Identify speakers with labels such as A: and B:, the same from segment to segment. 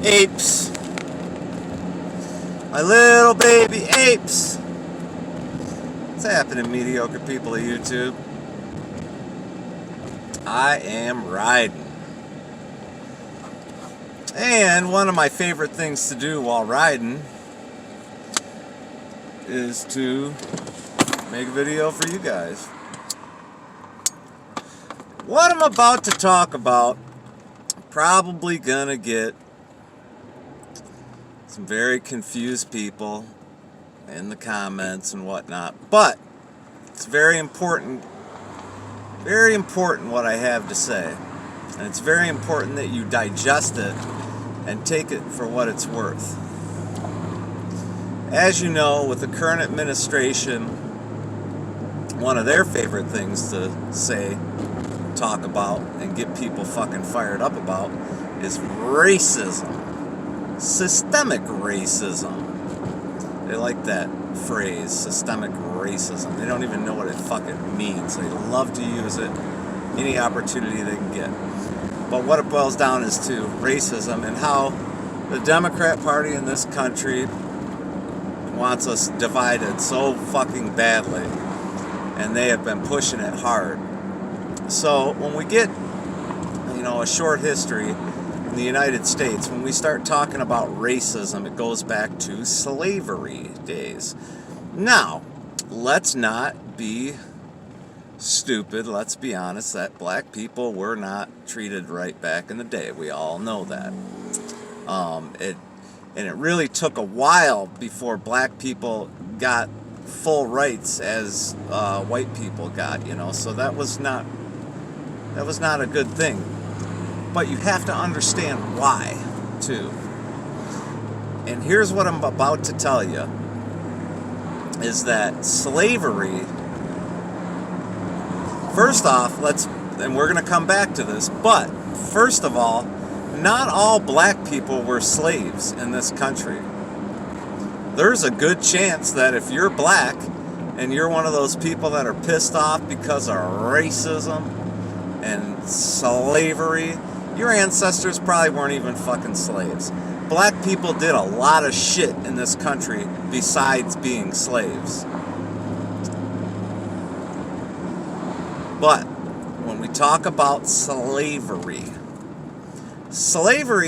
A: Apes. My little baby apes. What's happening, mediocre people of YouTube? I am riding. And one of my favorite things to do while riding is to make a video for you guys. What I'm about to talk about, probably gonna get some very confused people in the comments and whatnot, but it's very important what I have to say, and it's very important that you digest it and take it for what it's worth. As you know, with the current administration, one of their favorite things to say, talk about, and get people fucking fired up about is racism. Systemic racism. They like that phrase, systemic racism. They don't even know what it fucking means. They love to use it any opportunity they can get. But what it boils down is to racism and how the Democrat Party in this country wants us divided so fucking badly, and they have been pushing it hard. So when we get, a short history in the United States, when we start talking about racism, it goes back to slavery days. Now, let's not be stupid. Let's be honest that black people were not treated right back in the day. We all know that. It really took a while before black people got full rights as white people got, so that was not a good thing. But you have to understand why, too. And here's what I'm about to tell you, is that slavery, first off, and we're going to come back to this, but first of all, not all black people were slaves in this country. There's a good chance that if you're black and you're one of those people that are pissed off because of racism and slavery, your ancestors probably weren't even fucking slaves. Black people did a lot of shit in this country besides being slaves. But when we talk about slavery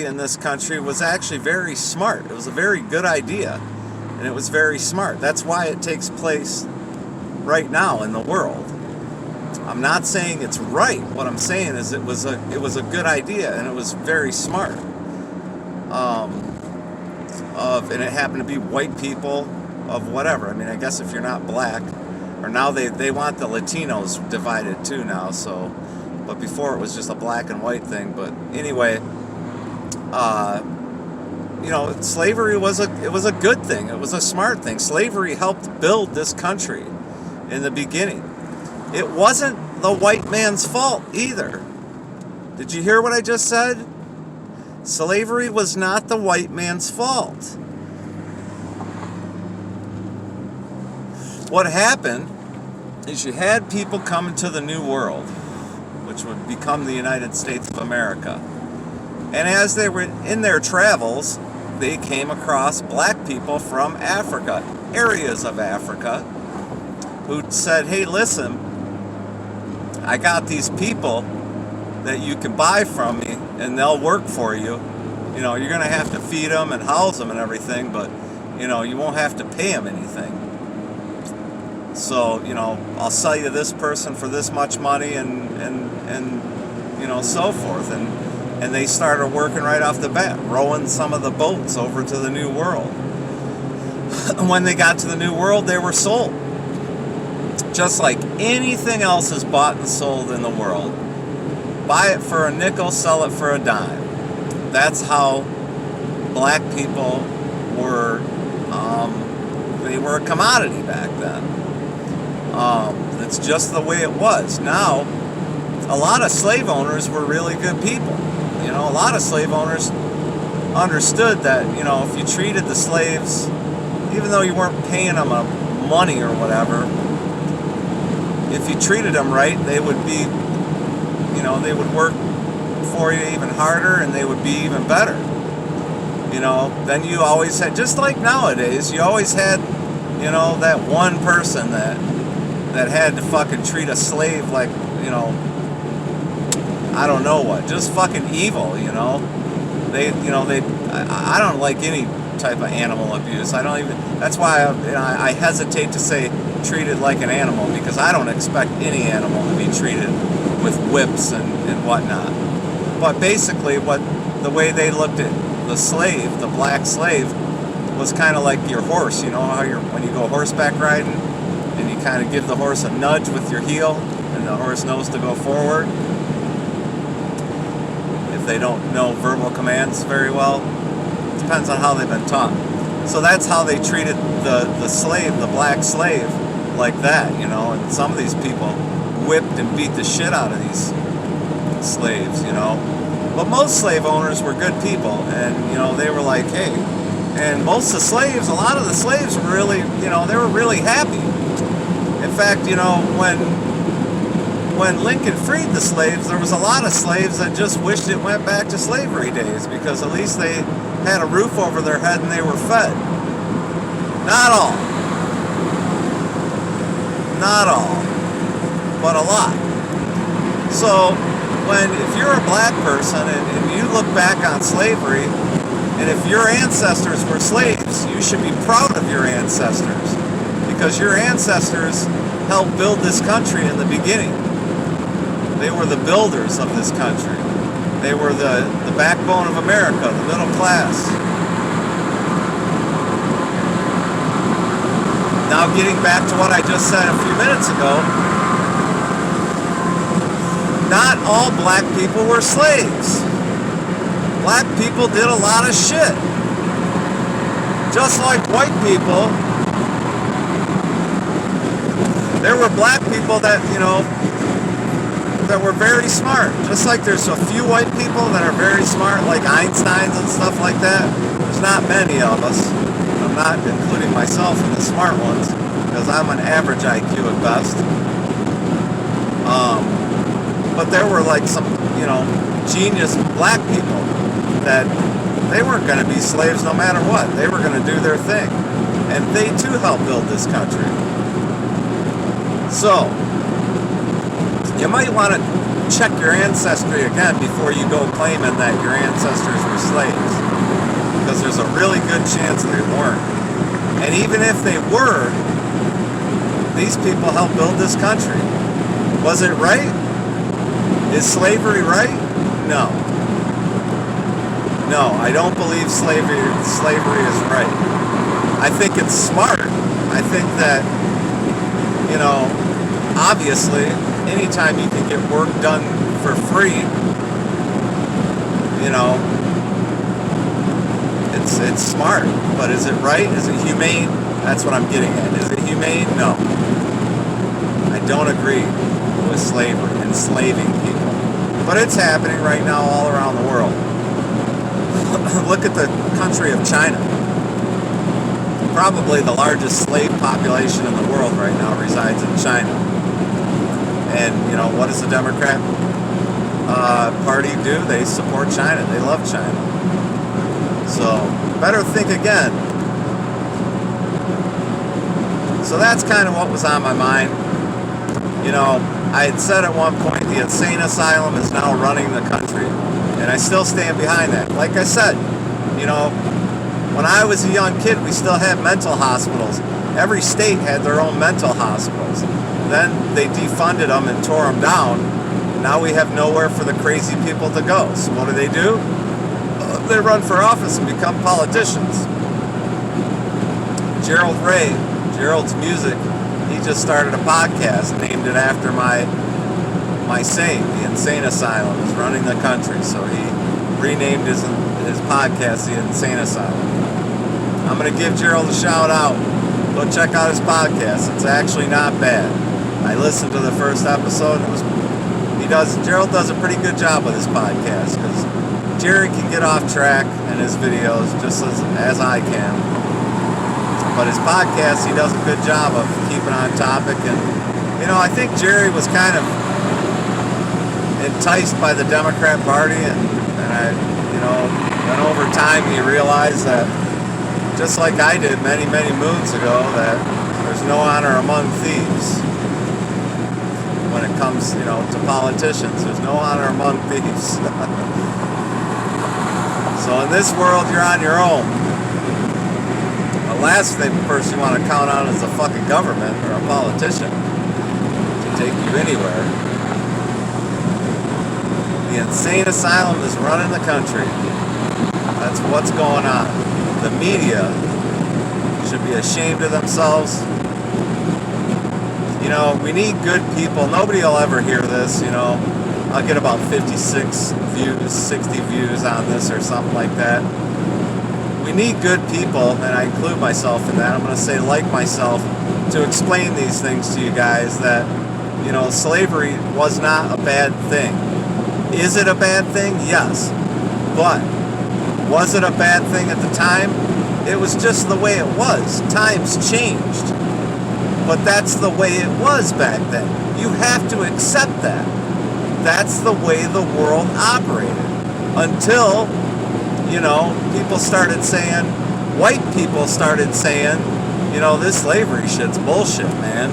A: in this country was actually very smart. It was a very good idea, and it was very smart. That's why it takes place right now in the world. I'm not saying it's right. What I'm saying is it was a good idea, and it was very smart. And it happened to be white people of whatever. I mean, I guess if you're not black, or now they want the Latinos divided too now. So, but before it was just a black and white thing. But anyway, slavery was a good thing. It was a smart thing. Slavery helped build this country in the beginning. It wasn't the white man's fault either. Did you hear what I just said? Slavery was not the white man's fault. What happened is you had people coming to the New World, which would become the United States of America. And as they were in their travels, they came across black people from Africa, areas of Africa, who said, hey, listen, I got these people that you can buy from me, and they'll work for you. You're going to have to feed them and house them and everything, but, you won't have to pay them anything. So, I'll sell you this person for this much money and so forth. And they started working right off the bat, rowing some of the boats over to the New World. When they got to the New World, they were sold. Just like anything else is bought and sold in the world. Buy it for a nickel, sell it for a dime. That's how black people were, they were a commodity back then. It's just the way it was. Now, a lot of slave owners were really good people. A lot of slave owners understood that, if you treated the slaves, even though you weren't paying them money or whatever, if you treated them right, they would be, they would work for you even harder, and they would be even better. then you always had, just like nowadays, you always had, that one person that had to fucking treat a slave like, I don't know what, just fucking evil, I don't like any type of animal abuse. I don't even, that's why I hesitate to say treated like an animal, because I don't expect any animal to be treated with whips and whatnot. But basically the way they looked at the slave, the black slave, was kind of like your horse. You know how when you go horseback riding and you kind of give the horse a nudge with your heel and the horse knows to go forward if they don't know verbal commands very well. It depends on how they've been taught. So that's how they treated the slave, the black slave, like that, and some of these people whipped and beat the shit out of these slaves, But most slave owners were good people, and, they were like, hey, and most of the slaves, a lot of the slaves were really, they were really happy. In fact, when Lincoln freed the slaves, there was a lot of slaves that just wished it went back to slavery days, because at least they had a roof over their head and they were fed. Not all. Not all. But a lot. So, if you're a black person and you look back on slavery, and if your ancestors were slaves, you should be proud of your ancestors, because your ancestors helped build this country in the beginning. They were the builders of this country. They were the backbone of America, the middle class. Now, getting back to what I just said a few minutes ago, not all black people were slaves. Black people did a lot of shit. Just like white people, there were black people that, that were very smart. Just like there's a few white people that are very smart, like Einsteins and stuff like that. There's not many of us. I'm not including myself in the smart ones, because I'm an average IQ at best. But there were like some, genius black people that they weren't going to be slaves no matter what. They were going to do their thing. And they too helped build this country. So, you might want to check your ancestry again before you go claiming that your ancestors were slaves, because there's a really good chance they weren't. And even if they were, these people helped build this country. Was it right? Is slavery right? No. No, I don't believe slavery is right. I think it's smart. I think that, obviously, anytime you can get work done for free, it's smart. But is it right? Is it humane? That's what I'm getting at. Is it humane? No. I don't agree with slavery, enslaving people. But it's happening right now all around the world. Look at the country of China. Probably the largest slave population in the world right now resides in China. And, what does the Democrat Party do? They support China. They love China. So, better think again. So that's kind of what was on my mind. I had said at one point the insane asylum is now running the country. And I still stand behind that. Like I said, when I was a young kid, we still had mental hospitals. Every state had their own mental hospitals. Then they defunded them and tore them down. Now we have nowhere for the crazy people to go. So what do? They run for office and become politicians. Gerald Ray, Gerald's Music, he just started a podcast, named it after my saying, the insane asylum is running the country. So he renamed his podcast the Insane Asylum. I'm going to give Gerald a shout out. Go check out his podcast. It's actually not bad. I listened to the first episode. Gerald does a pretty good job with his podcast, because Jerry can get off track in his videos just as I can. But his podcast, he does a good job of keeping on topic. And, I think Jerry was kind of enticed by the Democrat Party, and I, Then over time you realize that, just like I did many, many moons ago, that there's no honor among thieves. When it comes, to politicians, there's no honor among thieves. So in this world, you're on your own. The last person you want to count on is a fucking government or a politician to take you anywhere. The insane asylum is running the country. That's what's going on. The media should be ashamed of themselves. We need good people. Nobody will ever hear this, I'll get about 56 views, 60 views on this or something like that. We need good people, and I include myself in that. I'm going to say like myself to explain these things to you guys that, slavery was not a bad thing. Is it a bad thing? Yes. But was it a bad thing at the time? It was just the way it was. Times changed. But that's the way it was back then. You have to accept that. That's the way the world operated. Until, people started saying, white people started saying, this slavery shit's bullshit, man.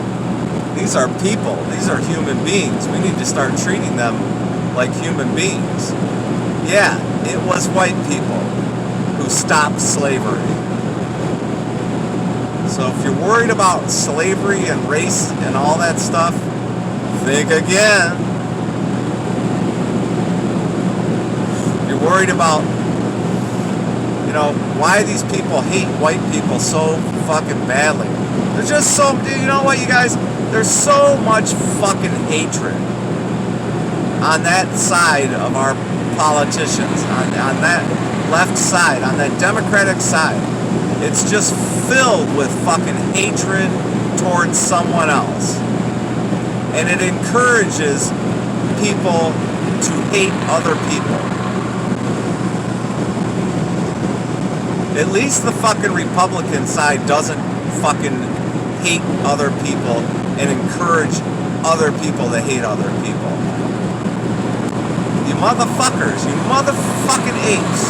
A: These are people. These are human beings. We need to start treating them like human beings. Yeah, it was white people who stopped slavery. So if you're worried about slavery and race and all that stuff, think again. If you're worried about, why these people hate white people so fucking badly. There's just so, you know what, you guys? There's so much fucking hatred on that side of our politicians, on that left side, on that Democratic side. It's just filled with fucking hatred towards someone else. And it encourages people to hate other people. At least the fucking Republican side doesn't fucking hate other people and encourage other people to hate other people. You motherfuckers, you motherfucking apes.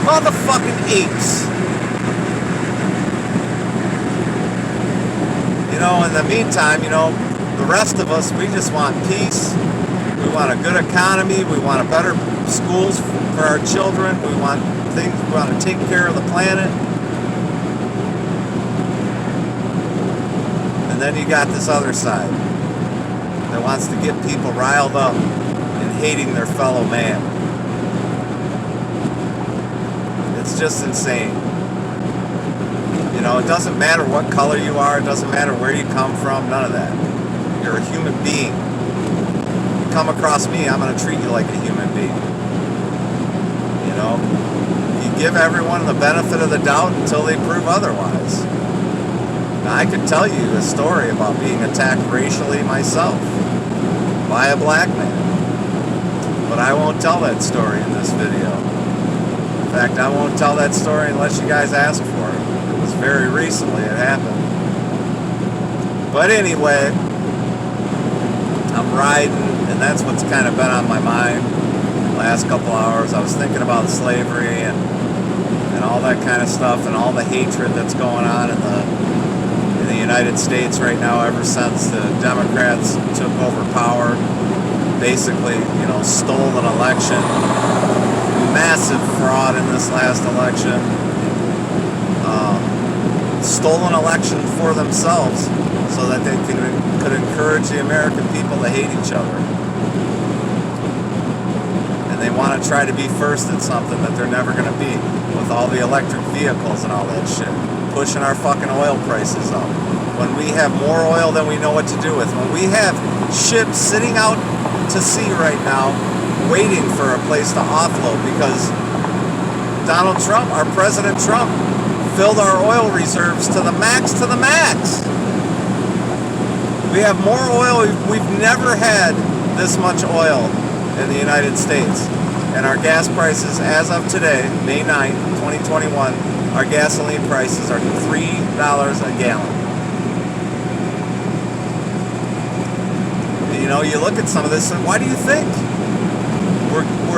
A: Motherfucking apes. In the meantime, the rest of us, we just want peace. We want a good economy. We want a better schools for our children. We want to take care of the planet. And then you got this other side that wants to get people riled up and hating their fellow man. It's just insane. It doesn't matter what color you are. It doesn't matter where you come from. None of that. You're a human being. You come across me, I'm going to treat you like a human being. You give everyone the benefit of the doubt until they prove otherwise. Now, I could tell you a story about being attacked racially myself by a black man. But I won't tell that story in this video. In fact, I won't tell that story unless you guys ask for it. It was very recently it happened. But anyway, I'm riding, and that's what's kind of been on my mind the last couple hours. I was thinking about slavery and all that kind of stuff and all the hatred that's going on in the United States right now ever since the Democrats took over power. Basically, stole an election. Massive fraud in this last election. Stole an election for themselves so that they could encourage the American people to hate each other. And they want to try to be first at something that they're never going to be, with all the electric vehicles and all that shit. Pushing our fucking oil prices up. When we have more oil than we know what to do with. When we have ships sitting out to sea right now waiting for a place to offload because Donald Trump, our President Trump, filled our oil reserves to the max. We have more oil. We've never had this much oil in the United States. And our gas prices, as of today, May 9th, 2021, our gasoline prices are $3 a gallon. you look at some of this and why do you think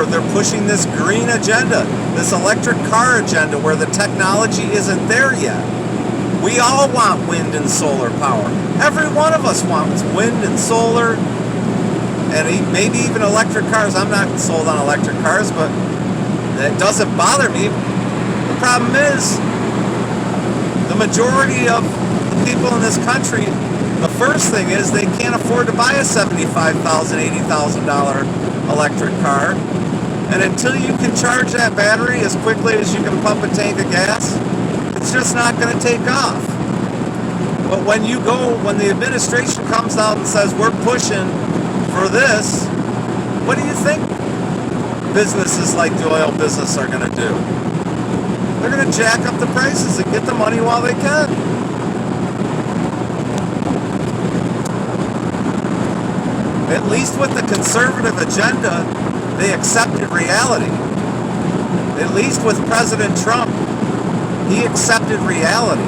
A: they're pushing this green agenda, this electric car agenda where the technology isn't there yet? We all want wind and solar power. Every one of us wants wind and solar, and maybe even electric cars. I'm not sold on electric cars, but that doesn't bother me. The problem is, the majority of the people in this country, the first thing is they can't afford to buy a $75,000, $80,000 electric car. And until you can charge that battery as quickly as you can pump a tank of gas, it's just not going to take off. But when the administration comes out and says we're pushing for this, what do you think businesses like the oil business are going to do? They're going to jack up the prices and get the money while they can. At least with the conservative agenda, they accepted reality. At least with President Trump, he accepted reality.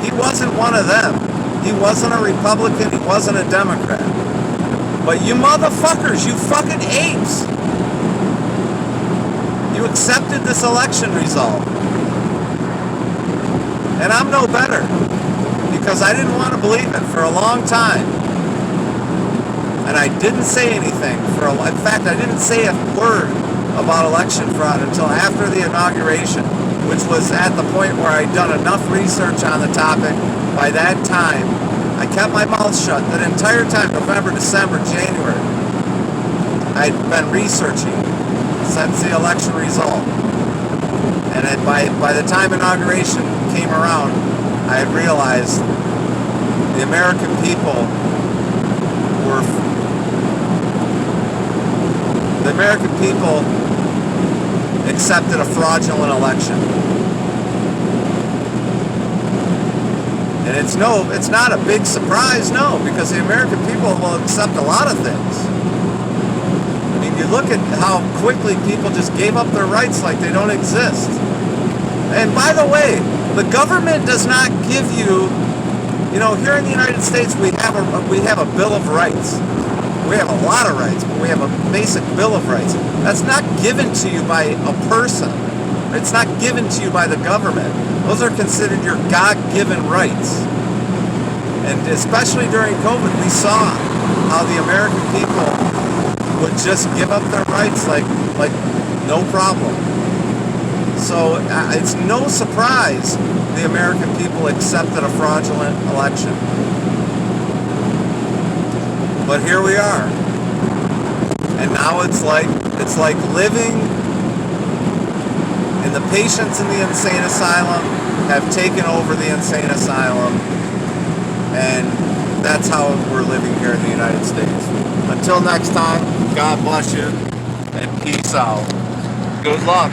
A: He wasn't one of them. He wasn't a Republican, he wasn't a Democrat. But you motherfuckers, you fucking apes, you accepted this election result. And I'm no better, because I didn't want to believe it for a long time. And I didn't say anything in fact, I didn't say a word about election fraud until after the inauguration, which was at the point where I'd done enough research on the topic. By that time, I kept my mouth shut. That entire time, November, December, January, I'd been researching since the election result. And by the time inauguration came around, I had realized the American people accepted a fraudulent election. And it's not a big surprise, no, because the American people will accept a lot of things. I mean, you look at how quickly people just gave up their rights like they don't exist. And by the way, the government does not give you, here in the United States we have a Bill of Rights. We have a lot of rights, but we have a basic Bill of Rights. That's not given to you by a person. It's not given to you by the government. Those are considered your God-given rights. And especially during COVID, we saw how the American people would just give up their rights like no problem. So it's no surprise the American people accepted a fraudulent election. But here we are. And now it's like living, and the patients in the insane asylum have taken over the insane asylum, and that's how we're living here in the United States. Until next time, God bless you, and peace out. Good luck.